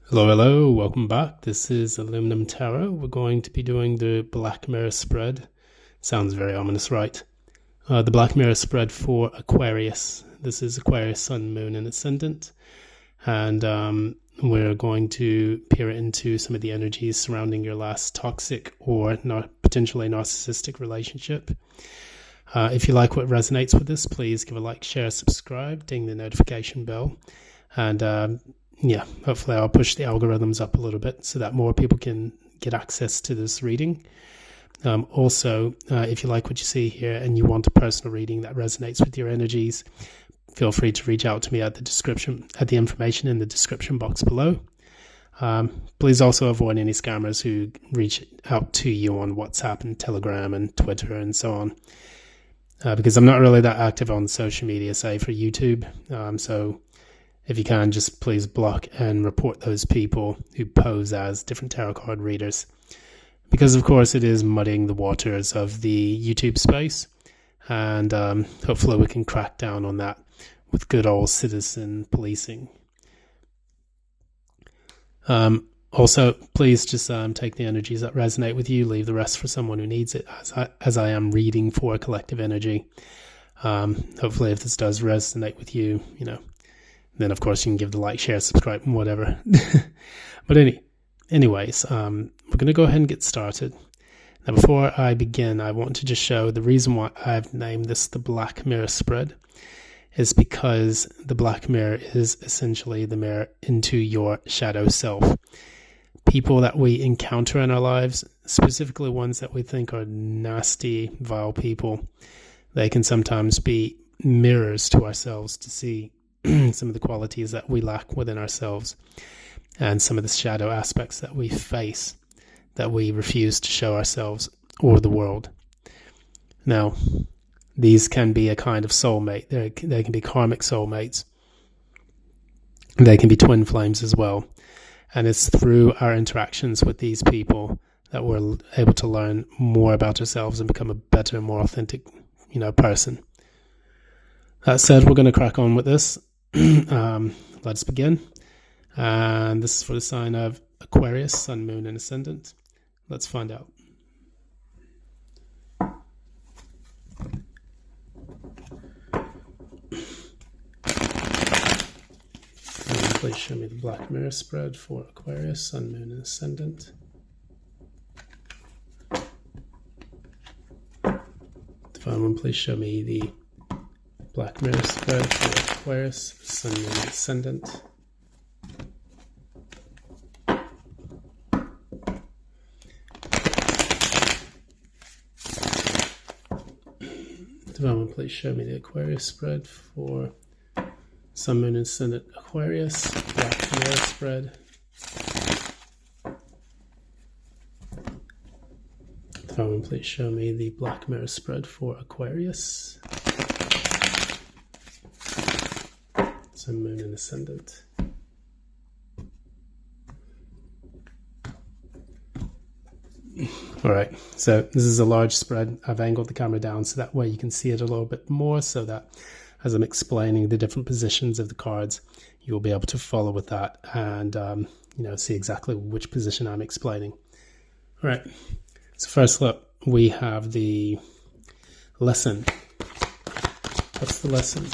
Hello, hello, welcome back. This is Aluminum Tarot. We're going to be doing the Black Mirror spread. Sounds very ominous, right? The Black Mirror spread for Aquarius. This is Aquarius, Sun, Moon, and Ascendant. And we're going to peer into some of the energies surrounding your last toxic or potentially narcissistic relationship. If you like what resonates with this, please give a like, share, subscribe, ding the notification bell. And hopefully I'll push the algorithms up a little bit so that more people can get access to this reading. Also, if you like what you see here and you want a personal reading that resonates with your energies, feel free to reach out to me at the information in the description box below. Please also avoid any scammers who reach out to you on WhatsApp and Telegram and Twitter and so on. Because I'm not really that active on social media, say for YouTube. So if you can, just please block and report those people who pose as different tarot card readers. Because, of course, it is muddying the waters of the YouTube space. And hopefully we can crack down on that with good old citizen policing. Also, please just take the energies that resonate with you. Leave the rest for someone who needs it, as I am reading for a collective energy. Hopefully, if this does resonate with you, then of course you can give the like, share, subscribe, and whatever. But anyways, we're going to go ahead and get started. Now, before I begin, I want to just show the reason why I've named this the Black Mirror spread is because the Black Mirror is essentially the mirror into your shadow self. People that we encounter in our lives, specifically ones that we think are nasty, vile people, they can sometimes be mirrors to ourselves to see some of the qualities that we lack within ourselves and some of the shadow aspects that we face that we refuse to show ourselves or the world. Now, these can be a kind of soulmate. They can be karmic soulmates. They can be twin flames as well. And it's through our interactions with these people that we're able to learn more about ourselves and become a better, more authentic, person. That said, we're going to crack on with this. Let's begin. And this is for the sign of Aquarius, Sun, Moon, and Ascendant. Let's find out. Please show me the Black Mirror spread for Aquarius, Sun, Moon, and Ascendant. Divine One, please show me the Black Mirror spread for Aquarius, Sun, Moon, and Ascendant. Divine One, please show me the Aquarius spread for Sun, Moon, and Ascendant Aquarius, Black Mirror spread. Divine One, please show me the Black Mirror spread for Aquarius, Sun, Moon, and Ascendant. All right, so this is a large spread. I've angled the camera down so that way you can see it a little bit more, so that as I'm explaining the different positions of the cards, you'll be able to follow with that and see exactly which position I'm explaining. All right, so first up, we have the lesson. What's the lesson?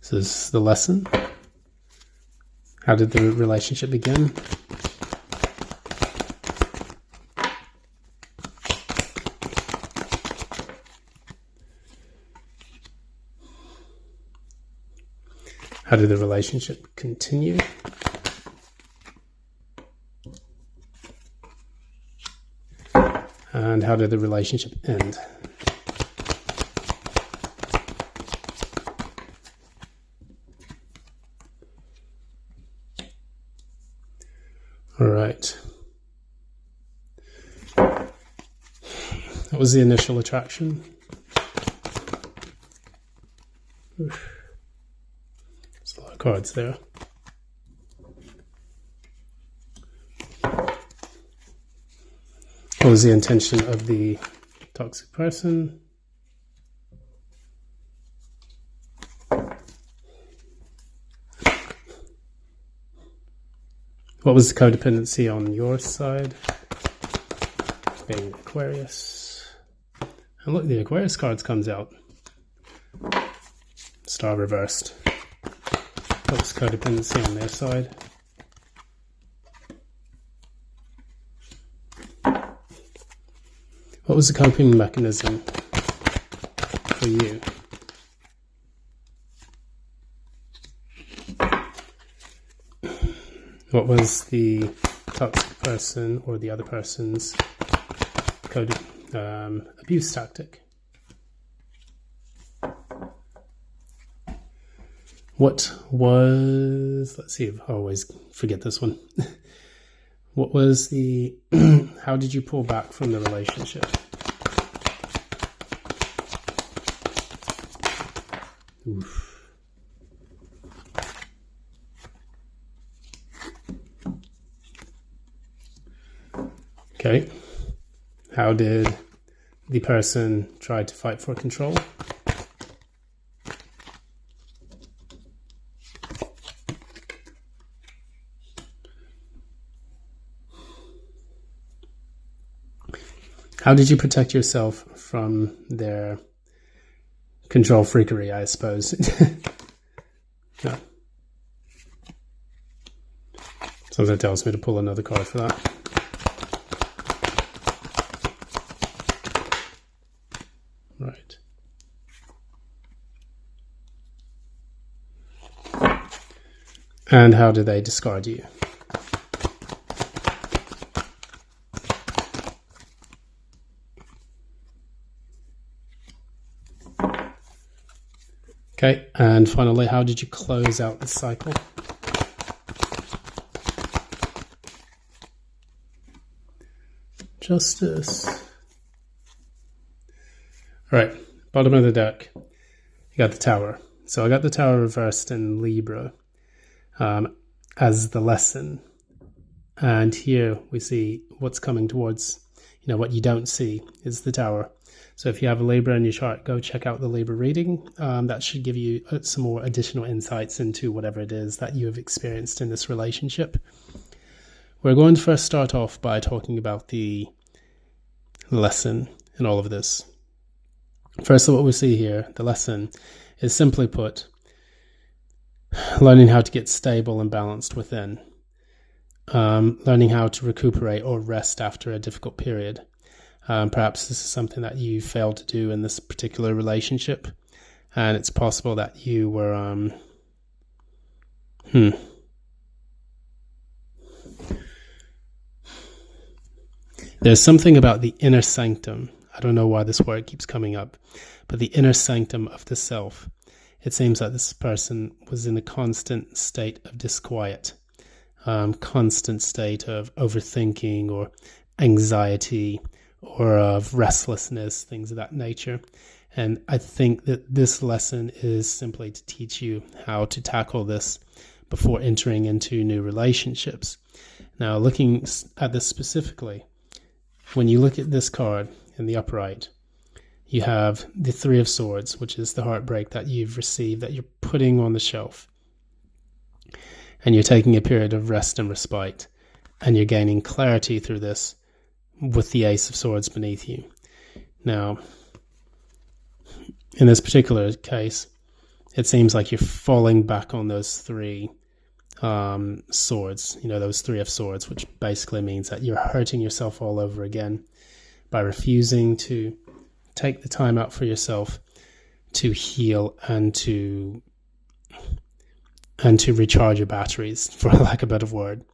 So this is the lesson. How did the relationship begin? How did the relationship continue? And how did the relationship end? All right. That was the initial attraction. Oof. There's a lot of cards there. What was the intention of the toxic person? What was the codependency on your side? Being Aquarius. And look, the Aquarius cards comes out. Star reversed. What was codependency on their side? What was the coping mechanism for you? What was the toxic person or the other person's abuse tactic? What was, let's see, I always forget this one. What was the, how did you pull back from the relationship? Oof. Okay. How did the person try to fight for control? How did you protect yourself from their control freakery, I suppose? No. Something tells me to pull another card for that. Right. And how do they discard you? Okay, and finally, how did you close out the cycle? Justice. All right, bottom of the deck, you got the Tower. So I got the Tower reversed in Libra as the lesson. And here we see what's coming towards, what you don't see is the Tower. So if you have a Libra in your chart, go check out the Libra reading. That should give you some more additional insights into whatever it is that you have experienced in this relationship. We're going to first start off by talking about the lesson in all of this. First of what we see here, the lesson is simply put, learning how to get stable and balanced within. Learning how to recuperate or rest after a difficult period. Perhaps this is something that you failed to do in this particular relationship, and it's possible that you were There's something about the inner sanctum. I don't know why this word keeps coming up, but the inner sanctum of the self. It seems that this person was in a constant state of disquiet, constant state of overthinking or anxiety, or of restlessness, things of that nature. And I think that this lesson is simply to teach you how to tackle this before entering into new relationships. Now, looking at this specifically, when you look at this card in the upright, you have the Three of Swords, which is the heartbreak that you've received, that you're putting on the shelf. And you're taking a period of rest and respite, and you're gaining clarity through this with the Ace of Swords beneath you. Now, in this particular case, it seems like you're falling back on those three swords, those Three of Swords, which basically means that you're hurting yourself all over again by refusing to take the time out for yourself to heal and to recharge your batteries, for lack of a better word.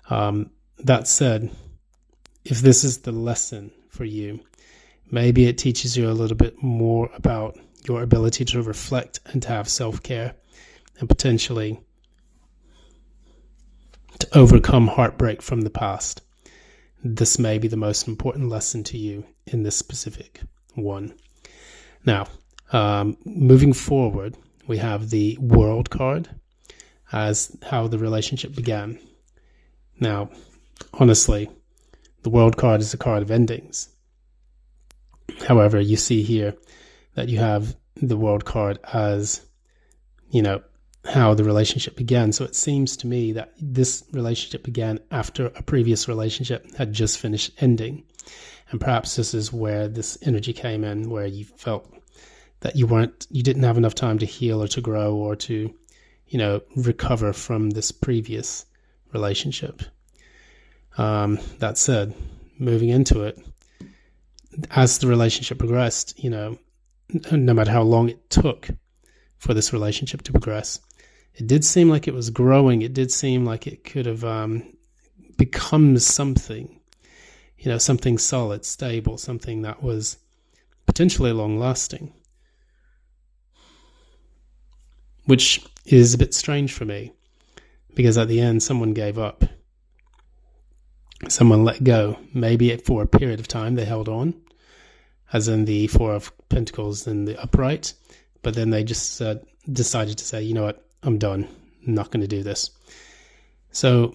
That said, if this is the lesson for you, maybe it teaches you a little bit more about your ability to reflect and to have self-care, and potentially to overcome heartbreak from the past. This may be the most important lesson to you in this specific one. Now, moving forward, we have the World card as how the relationship began. Now, honestly, the World card is a card of endings. However, you see here that you have the World card as, how the relationship began. So it seems to me that this relationship began after a previous relationship had just finished ending. And perhaps this is where this energy came in, where you felt that you didn't have enough time to heal or to grow or to, recover from this previous relationship. That said, moving into it, as the relationship progressed, no matter how long it took for this relationship to progress, it did seem like it was growing. It did seem like it could have become something, something solid, stable, something that was potentially long-lasting, which is a bit strange for me, because at the end, someone gave up. Someone let go. Maybe for a period of time they held on, as in the Four of Pentacles in the upright, but then they just decided to say, you know what, I'm done. I'm not going to do this. So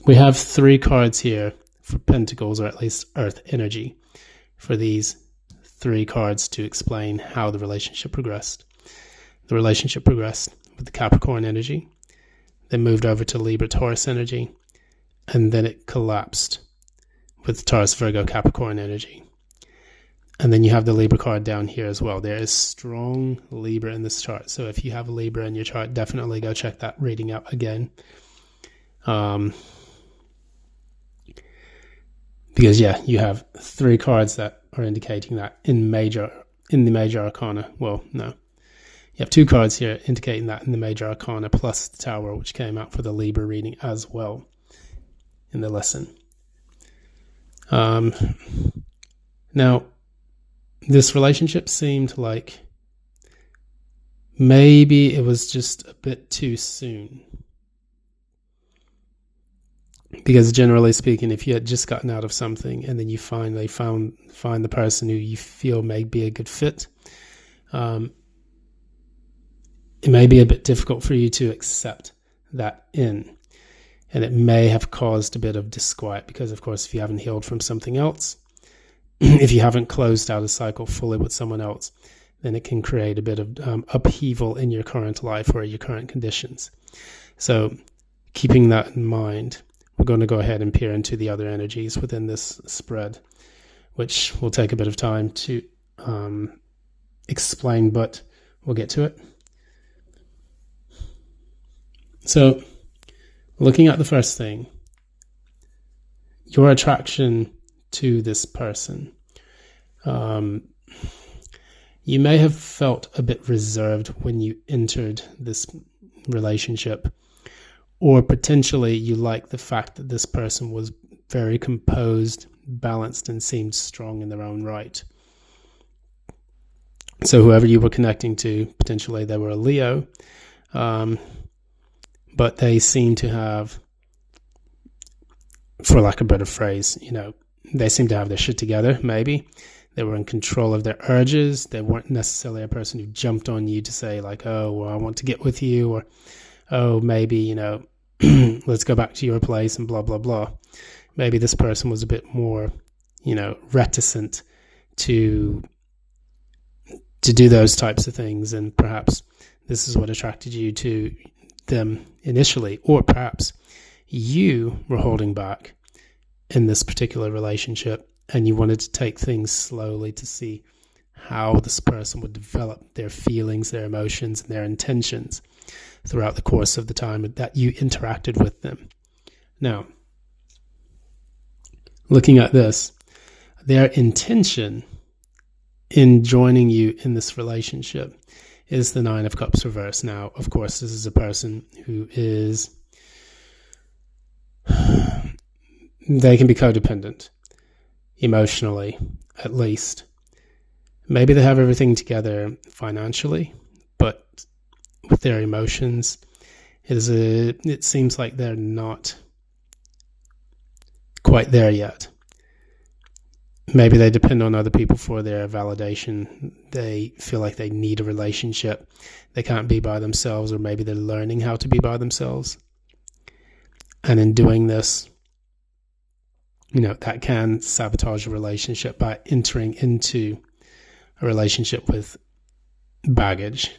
we have 3 cards here for Pentacles, or at least Earth energy, for these 3 cards to explain how the relationship progressed. The relationship progressed with the Capricorn energy, then moved over to Libra Taurus energy, and then it collapsed with Taurus Virgo Capricorn energy. And then you have the Libra card down here as well. There is strong Libra in this chart. So if you have a Libra in your chart, definitely go check that reading out again. Because you have 3 cards that are indicating that in the major arcana. Well, no. You have 2 cards here indicating that in the major arcana, plus the Tower, which came out for the Libra reading as well in the lesson. Now, this relationship seemed like maybe it was just a bit too soon. Because generally speaking, if you had just gotten out of something and then you finally find the person who you feel may be a good fit, it may be a bit difficult for you to accept that in. And it may have caused a bit of disquiet because, of course, if you haven't healed from something else, if you haven't closed out a cycle fully with someone else, then it can create a bit of upheaval in your current life or your current conditions. So keeping that in mind, we're going to go ahead and peer into the other energies within this spread, which will take a bit of time to explain, but we'll get to it. So looking at the first thing, your attraction to this person. You may have felt a bit reserved when you entered this relationship, or potentially you liked the fact that this person was very composed, balanced, and seemed strong in their own right. So whoever you were connecting to, potentially they were a Leo, but they seem to have, for lack of a better phrase, they seem to have their shit together, maybe. They were in control of their urges. They weren't necessarily a person who jumped on you to say, like, oh, well, I want to get with you, or, oh, maybe, let's go back to your place and blah, blah, blah. Maybe this person was a bit more, reticent to do those types of things, and perhaps this is what attracted you to them initially, or perhaps you were holding back in this particular relationship and you wanted to take things slowly to see how this person would develop their feelings, their emotions, and their intentions throughout the course of the time that you interacted with them. Now, looking at this, their intention in joining you in this relationship is the Nine of Cups reverse. Now, of course, this is a person who is, they can be codependent, emotionally, at least. Maybe they have everything together financially, but with their emotions, it seems like they're not quite there yet. Maybe they depend on other people for their validation. They feel like they need a relationship. They can't be by themselves, or maybe they're learning how to be by themselves. And in doing this, that can sabotage a relationship by entering into a relationship with baggage.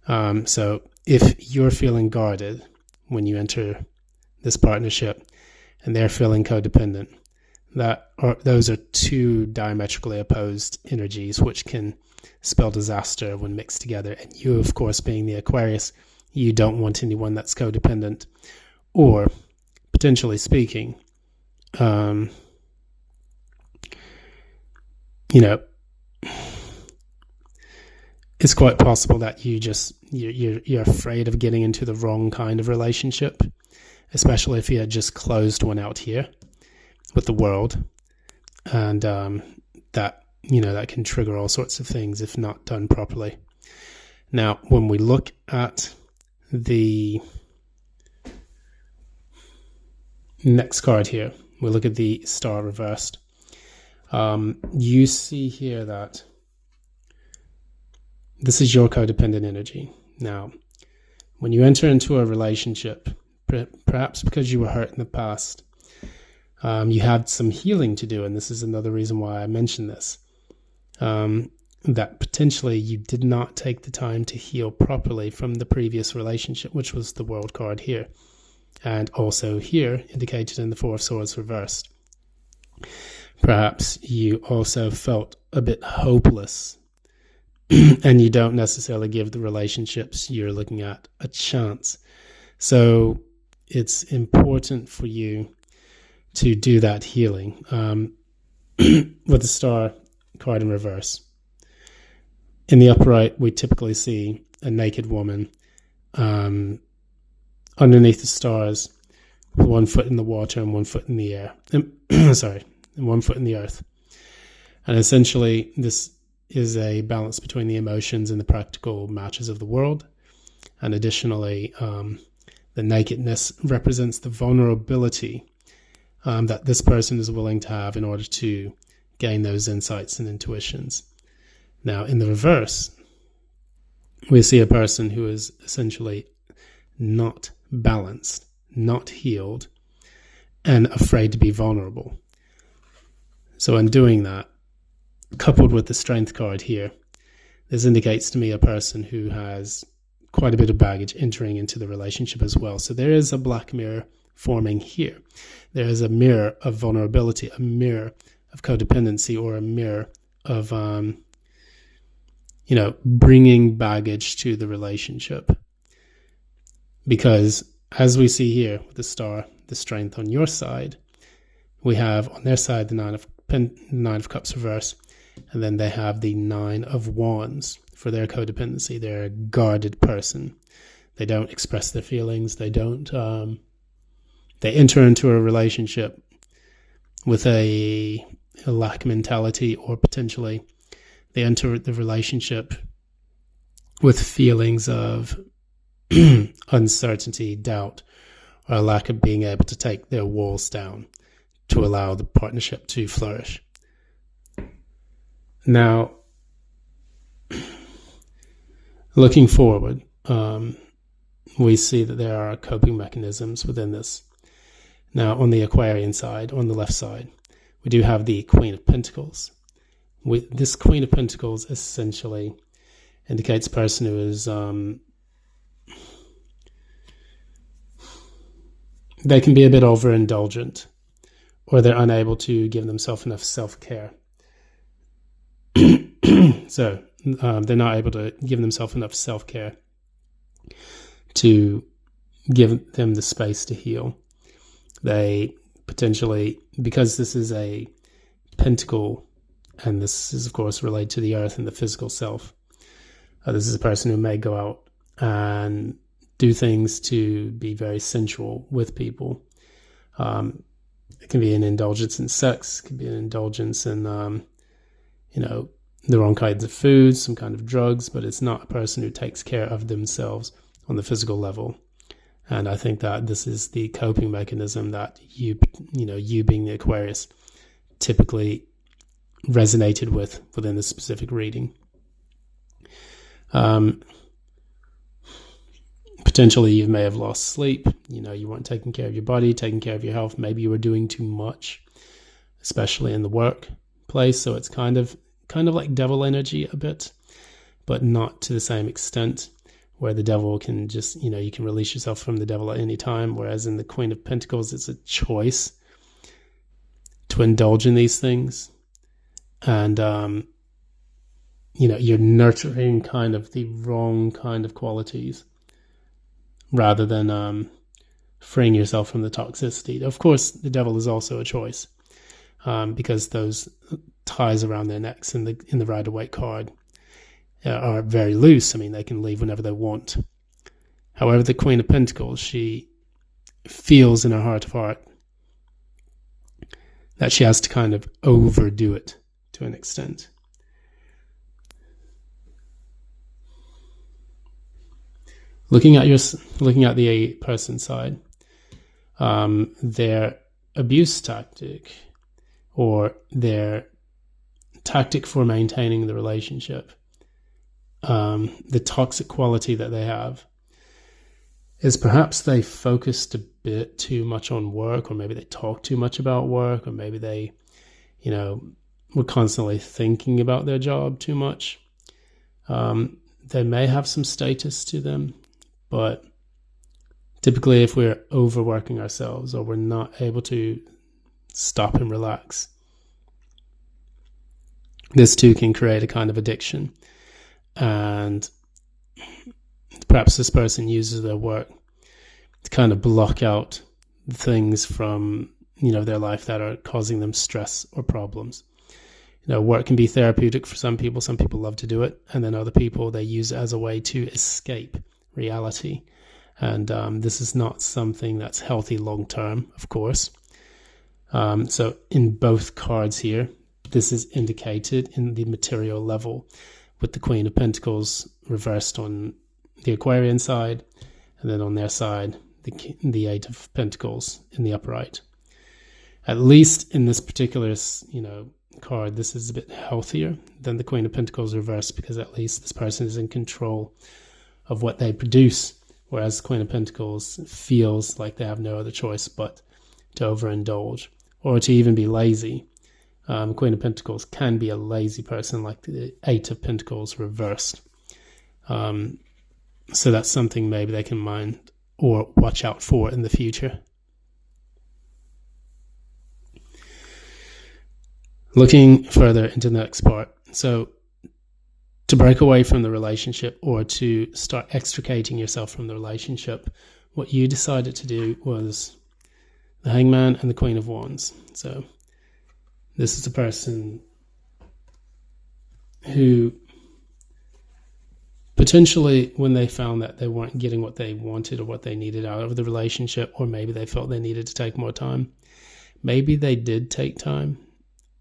So if you're feeling guarded when you enter this partnership and they're feeling codependent, those are two diametrically opposed energies which can spell disaster when mixed together. And you, of course, being the Aquarius, you don't want anyone that's codependent, or potentially speaking, it's quite possible that you're afraid of getting into the wrong kind of relationship, especially if you had just closed one out here with the world, and that can trigger all sorts of things if not done properly. Now, when we look at the next card here, we look at the star reversed. You see here that this is your codependent energy. Now, when you enter into a relationship, perhaps because you were hurt in the past, you had some healing to do, and this is another reason why I mentioned this, that potentially you did not take the time to heal properly from the previous relationship, which was the World card here, and also here indicated in the Four of Swords reversed. Perhaps you also felt a bit hopeless and you don't necessarily give the relationships you're looking at a chance. So it's important for you to do that healing with the star card in reverse. In the upright, we typically see a naked woman underneath the stars with 1 foot in the water and 1 foot in the air. And 1 foot in the earth. And essentially, this is a balance between the emotions and the practical matters of the world. And additionally, the nakedness represents the vulnerability that this person is willing to have in order to gain those insights and intuitions. Now, in the reverse, we see a person who is essentially not balanced, not healed, and afraid to be vulnerable. So in doing that, coupled with the strength card here, this indicates to me a person who has quite a bit of baggage entering into the relationship as well. So there is a black mirror forming here. There is a mirror of vulnerability, a mirror of codependency, or a mirror of, bringing baggage to the relationship. Because as we see here with the star, the strength on your side, we have on their side the Nine of Cups reverse, and then they have the Nine of Wands for their codependency. They're a guarded person. They don't express their feelings. They don't. They enter into a relationship with a lack mentality, or potentially they enter the relationship with feelings of uncertainty, doubt, or a lack of being able to take their walls down to allow the partnership to flourish. Now, looking forward, we see that there are coping mechanisms within this. Now, on the Aquarian side, on the left side, we do have the Queen of Pentacles. This Queen of Pentacles essentially indicates a person who is, they can be a bit overindulgent, or they're unable to give themselves enough self-care. So they're not able to give themselves enough self-care to give them the space to heal. They potentially, because this is a pentacle, and this is of course related to the earth and the physical self, this is a person who may go out and do things to be very sensual with people. It can be an indulgence in sex, it can be an indulgence in, the wrong kinds of foods, some kind of drugs, but it's not a person who takes care of themselves on the physical level. And I think that this is the coping mechanism that you being the Aquarius, typically resonated with within this specific reading. Potentially you may have lost sleep, you weren't taking care of your body, taking care of your health. Maybe you were doing too much, especially in the workplace. So it's kind of kind of like devil energy a bit, but not to the same extent, where the devil can just, you can release yourself from the devil at any time. Whereas in the Queen of Pentacles, it's a choice to indulge in these things. And, you're nurturing kind of the wrong kind of qualities rather than freeing yourself from the toxicity. Of course, the devil is also a choice because those ties around their necks in the Rider-Waite card are very loose. I mean, they can leave whenever they want. However, the Queen of Pentacles, she feels in her heart of heart that she has to kind of overdo it to an extent. Looking at the person side, their abuse tactic or their tactic for maintaining the relationship, the toxic quality that they have, is perhaps they focused a bit too much on work, or maybe they talk too much about work, or maybe they, were constantly thinking about their job too much. They may have some status to them, but typically if we're overworking ourselves or we're not able to stop and relax, this too can create a kind of addiction. And perhaps this person uses their work to kind of block out things from, their life that are causing them stress or problems. Work can be therapeutic for some people. Some people love to do it. And then other people, they use it as a way to escape reality. And this is not something that's healthy long-term, of course. So in both cards here, this is indicated in the material level, with the Queen of Pentacles reversed on the Aquarian side, and then on their side, the Eight of Pentacles in the upright. At least in this particular, card, this is a bit healthier than the Queen of Pentacles reversed, because at least this person is in control of what they produce, whereas the Queen of Pentacles feels like they have no other choice but to overindulge or to even be lazy. Queen of Pentacles can be a lazy person, like the Eight of Pentacles reversed. So that's something maybe they can mind or watch out for in the future. Looking further into the next part. So to break away from the relationship or to start extricating yourself from the relationship, what you decided to do was the Hangman and the Queen of Wands. So this is a person who potentially, when they found that they weren't getting what they wanted or what they needed out of the relationship, or maybe they felt they needed to take more time, maybe they did take time,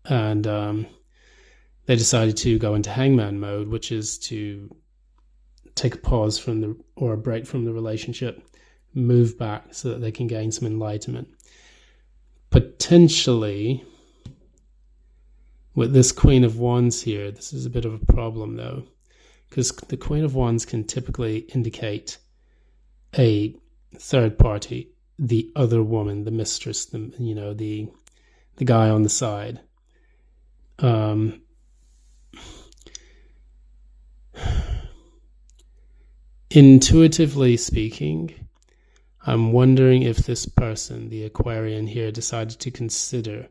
and they decided to go into Hangman mode, which is to take a pause or a break from the relationship, move back so that they can gain some enlightenment. Potentially, with this Queen of Wands here, this is a bit of a problem though, because the Queen of Wands can typically indicate a third party, the other woman, the mistress, the guy on the side. Intuitively speaking, I'm wondering if this person, the Aquarian here, decided to consider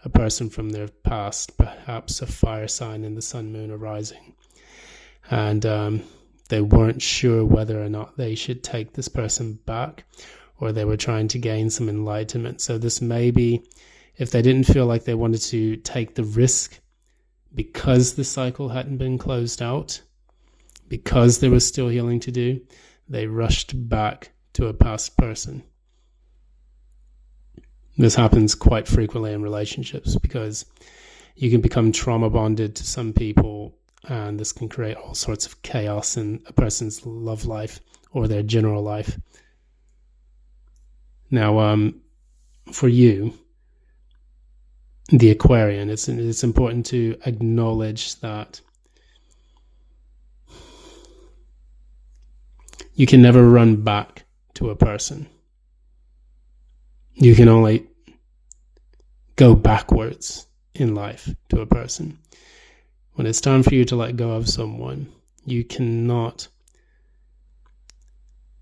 a person from their past, perhaps a fire sign in the sun, moon, or rising. And they weren't sure whether or not they should take this person back, or they were trying to gain some enlightenment. So this may be, if they didn't feel like they wanted to take the risk because the cycle hadn't been closed out, because there was still healing to do, they rushed back to a past person. This happens quite frequently in relationships because you can become trauma bonded to some people, and this can create all sorts of chaos in a person's love life or their general life. Now, for you, the Aquarian, it's important to acknowledge that you can never run back to a person. You can only go backwards in life to a person. When it's time for you to let go of someone, you cannot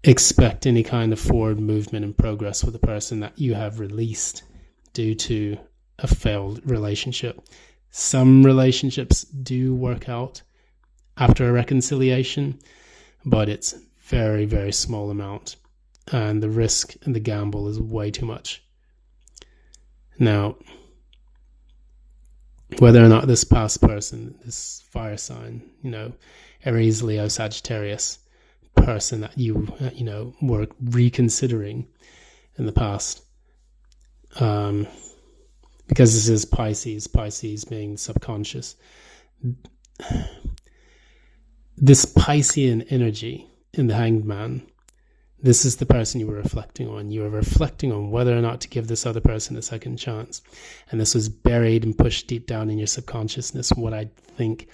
expect any kind of forward movement and progress with a person that you have released due to a failed relationship. Some relationships do work out after a reconciliation, but it's very, very small amount, and the risk and the gamble is way too much. Now, whether or not this past person, this fire sign, Aries, Leo, Sagittarius person that you were reconsidering in the past, because this is Pisces being subconscious, this Piscean energy in the Hanged Man, this is the person you were reflecting on. You were reflecting on whether or not to give this other person a second chance. And this was buried and pushed deep down in your subconsciousness. What I think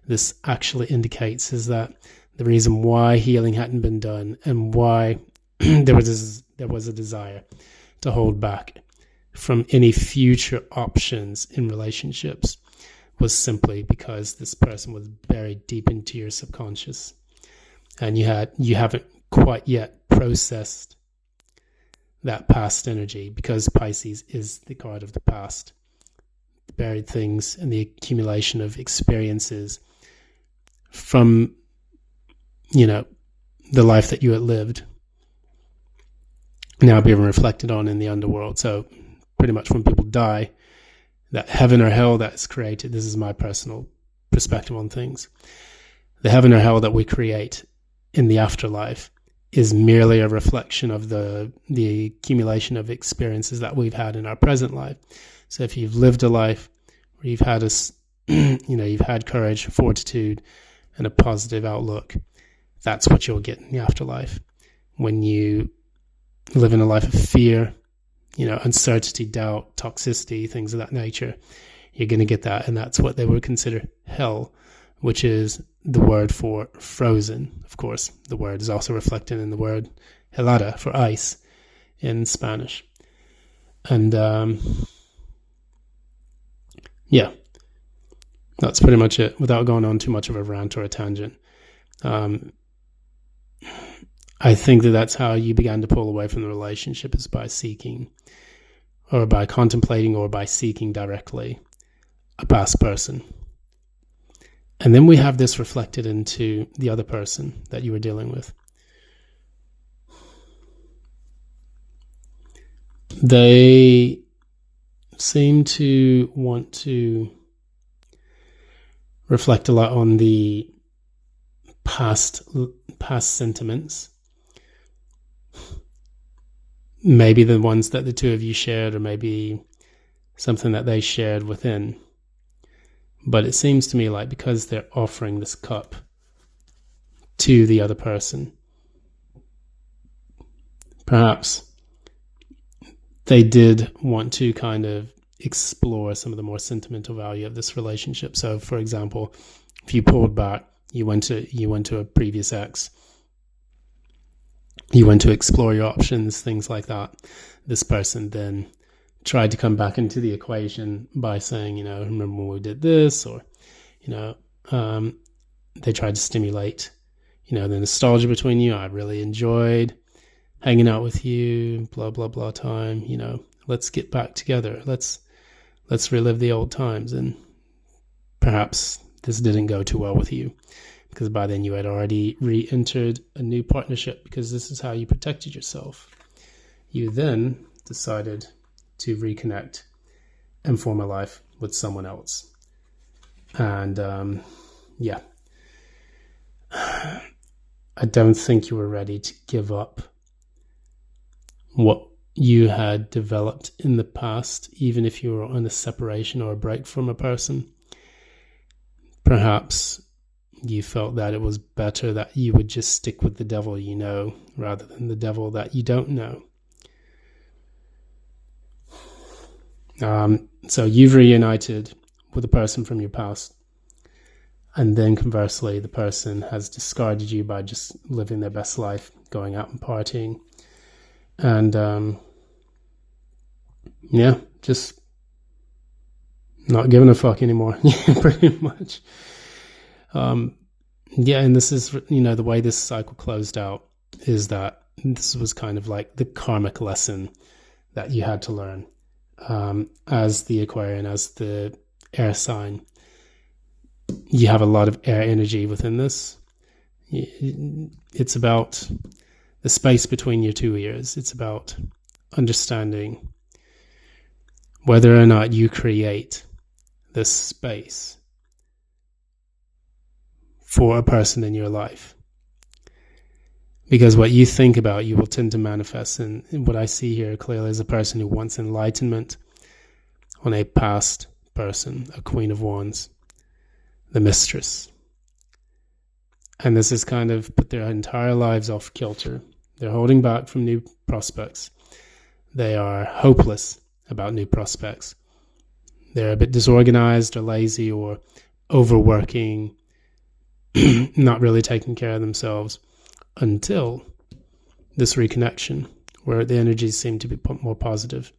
this actually indicates is that the reason why healing hadn't been done and why there was a desire to hold back from any future options in relationships was simply because this person was buried deep into your subconscious, and you haven't quite yet processed that past energy, because Pisces is the card of the past, the buried things and the accumulation of experiences from the life that you had lived now being reflected on in the underworld. So pretty much when people die, that heaven or hell that's created, this is my personal perspective on things, the heaven or hell that we create in the afterlife is merely a reflection of the accumulation of experiences that we've had in our present life. So if you've lived a life where you've had you've had courage, fortitude, and a positive outlook, that's what you'll get in the afterlife. When you live in a life of fear, uncertainty, doubt, toxicity, things of that nature, you're going to get that. And that's what they would consider hell, which is the word for frozen. Of course, the word is also reflected in the word helada for ice in Spanish. And that's pretty much it, without going on too much of a rant or a tangent. I think that's how you began to pull away from the relationship, is by seeking, or by contemplating, or by seeking directly a past person. And then we have this reflected into the other person that you were dealing with. They seem to want to reflect a lot on the past sentiments. Maybe the ones that the two of you shared, or maybe something that they shared within. But it seems to me like, because they're offering this cup to the other person, perhaps they did want to kind of explore some of the more sentimental value of this relationship. So, for example, if you pulled back, you went to a previous ex, you went to explore your options, things like that. This person then tried to come back into the equation by saying, remember when we did this, or, they tried to stimulate, the nostalgia between you. I really enjoyed hanging out with you, blah, blah, blah time, let's get back together. Let's relive the old times. And perhaps this didn't go too well with you, because by then you had already re-entered a new partnership, because this is how you protected yourself. You then decided to reconnect and form a life with someone else. And I don't think you were ready to give up what you had developed in the past, even if you were on a separation or a break from a person. Perhaps you felt that it was better that you would just stick with the devil you know, rather than the devil that you don't know. So you've reunited with a person from your past, and then conversely, the person has discarded you by just living their best life, going out and partying. And not giving a fuck anymore. Yeah, pretty much. Yeah, and this is, the way this cycle closed out is that this was kind of like the karmic lesson that you had to learn as the Aquarian, as the air sign. You have a lot of air energy within this. It's about the space between your two ears. It's about understanding whether or not you create this space for a person in your life. Because what you think about, you will tend to manifest. And what I see here clearly is a person who wants enlightenment on a past person, a Queen of Wands, the mistress. And this has kind of put their entire lives off kilter. They're holding back from new prospects. They are hopeless about new prospects. They're a bit disorganized or lazy or overworking, not really taking care of themselves until this reconnection where the energies seem to be more positive.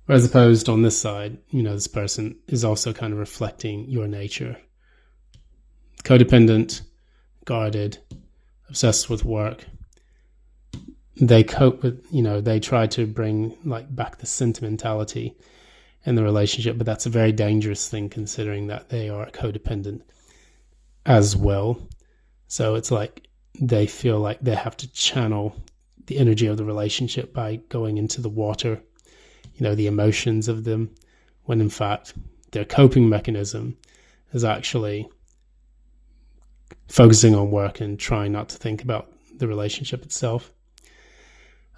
As opposed on this side, this person is also kind of reflecting your nature. Codependent, guarded, obsessed with work. They cope with, they try to bring back the sentimentality in the relationship, but that's a very dangerous thing considering that they are codependent as well. So it's like they feel like they have to channel the energy of the relationship by going into the water, the emotions of them, when in fact their coping mechanism is actually focusing on work and trying not to think about the relationship itself.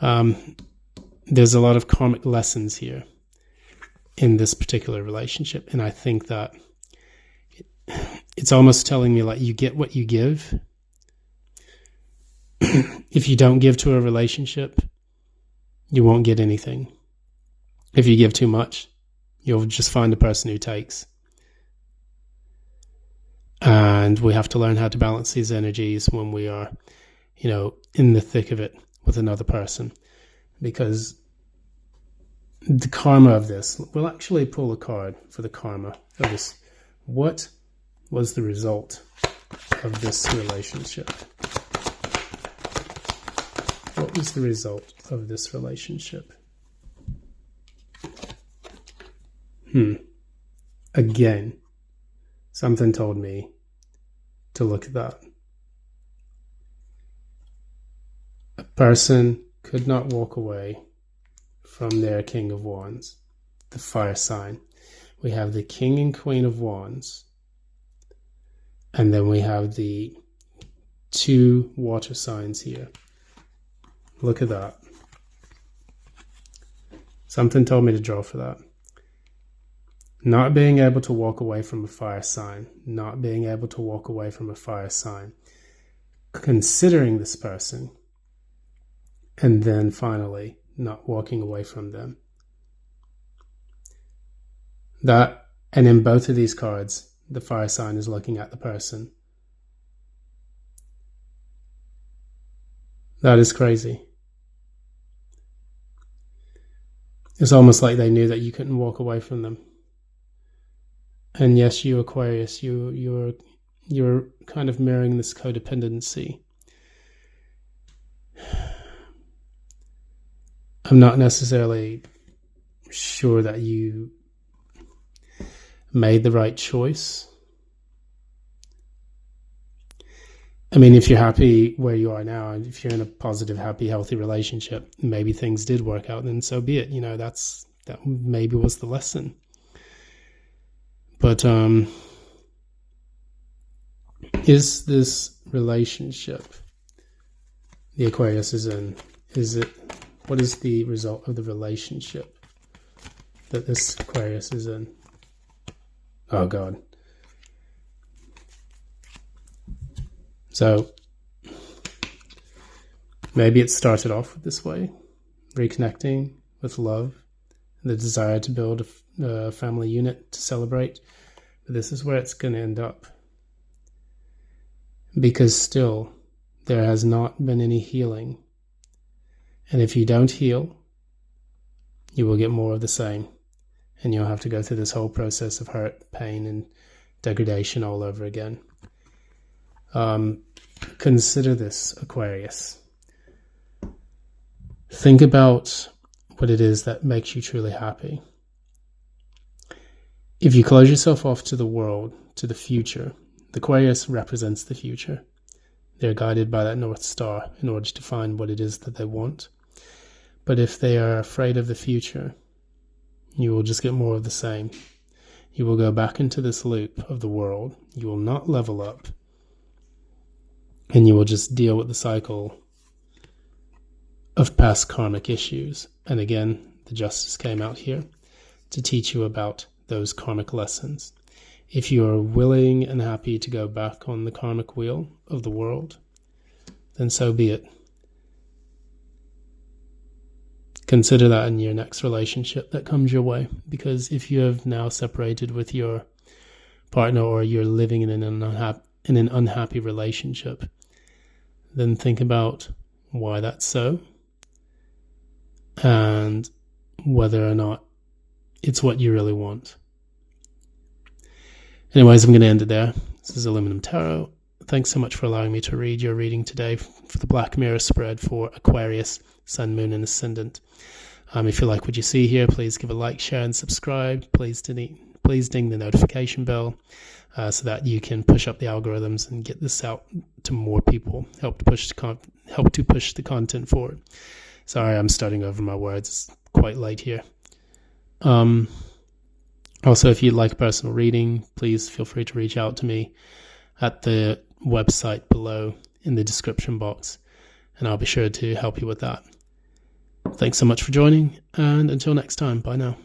There's a lot of karmic lessons here in this particular relationship, and I think that it's almost telling me you get what you give. If you don't give to a relationship, you won't get anything. If you give too much, you'll just find a person who takes. And we have to learn how to balance these energies when we are, in the thick of it with another person. Because the karma of this, we'll actually pull a card for the karma of this. What was the result of this relationship? What was the result of this relationship? Again, something told me to look at that. A person could not walk away from their King of Wands, the fire sign. We have the King and Queen of Wands, and then we have the two water signs here. Look at that. Something told me to draw for that. Not being able to walk away from a fire sign. Not being able to walk away from a fire sign. Considering this person. And then finally, not walking away from them. That, and in both of these cards, the fire sign is looking at the person. That is crazy. It's almost like they knew that you couldn't walk away from them. And yes, you Aquarius, you're kind of mirroring this codependency. I'm not necessarily sure that you made the right choice. I mean, if you're happy where you are now, and if you're in a positive, happy, healthy relationship, maybe things did work out, then so be it. That maybe was the lesson. But is this relationship the Aquarius is in, what is the result of the relationship that this Aquarius is in? Oh God. So maybe it started off this way, reconnecting with love, the desire to build a family unit to celebrate. But this is where it's going to end up. Because still, there has not been any healing. And if you don't heal, you will get more of the same. and you'll have to go through this whole process of hurt, pain, and degradation all over again. Consider this, Aquarius. Think about what it is that makes you truly happy. If you close yourself off to the world, to the future, the Aquarius represents the future. They're guided by that North Star in order to find what it is that they want. But if they are afraid of the future, you will just get more of the same. You will go back into this loop of the world. You will not level up. And you will just deal with the cycle of past karmic issues. And again, the Justice came out here to teach you about those karmic lessons. If you are willing and happy to go back on the karmic wheel of the world, then so be it. Consider that in your next relationship that comes your way, because if you have now separated with your partner or you're living in an unhappy relationship, then think about why that's so and whether or not it's what you really want. Anyways, I'm going to end it there. This is Aluminum Tarot. Thanks so much for allowing me to read your reading today for the Black Mirror spread for Aquarius, Sun, Moon, and Ascendant. If you like what you see here, please give a like, share, and subscribe. Please ding the notification bell so that you can push up the algorithms and get this out to more people. Help to push the content forward. Sorry, I'm starting over my words. It's quite late here. Also, if you'd like a personal reading, please feel free to reach out to me at the website below in the description box, and I'll be sure to help you with that. Thanks so much for joining, and until next time, bye now.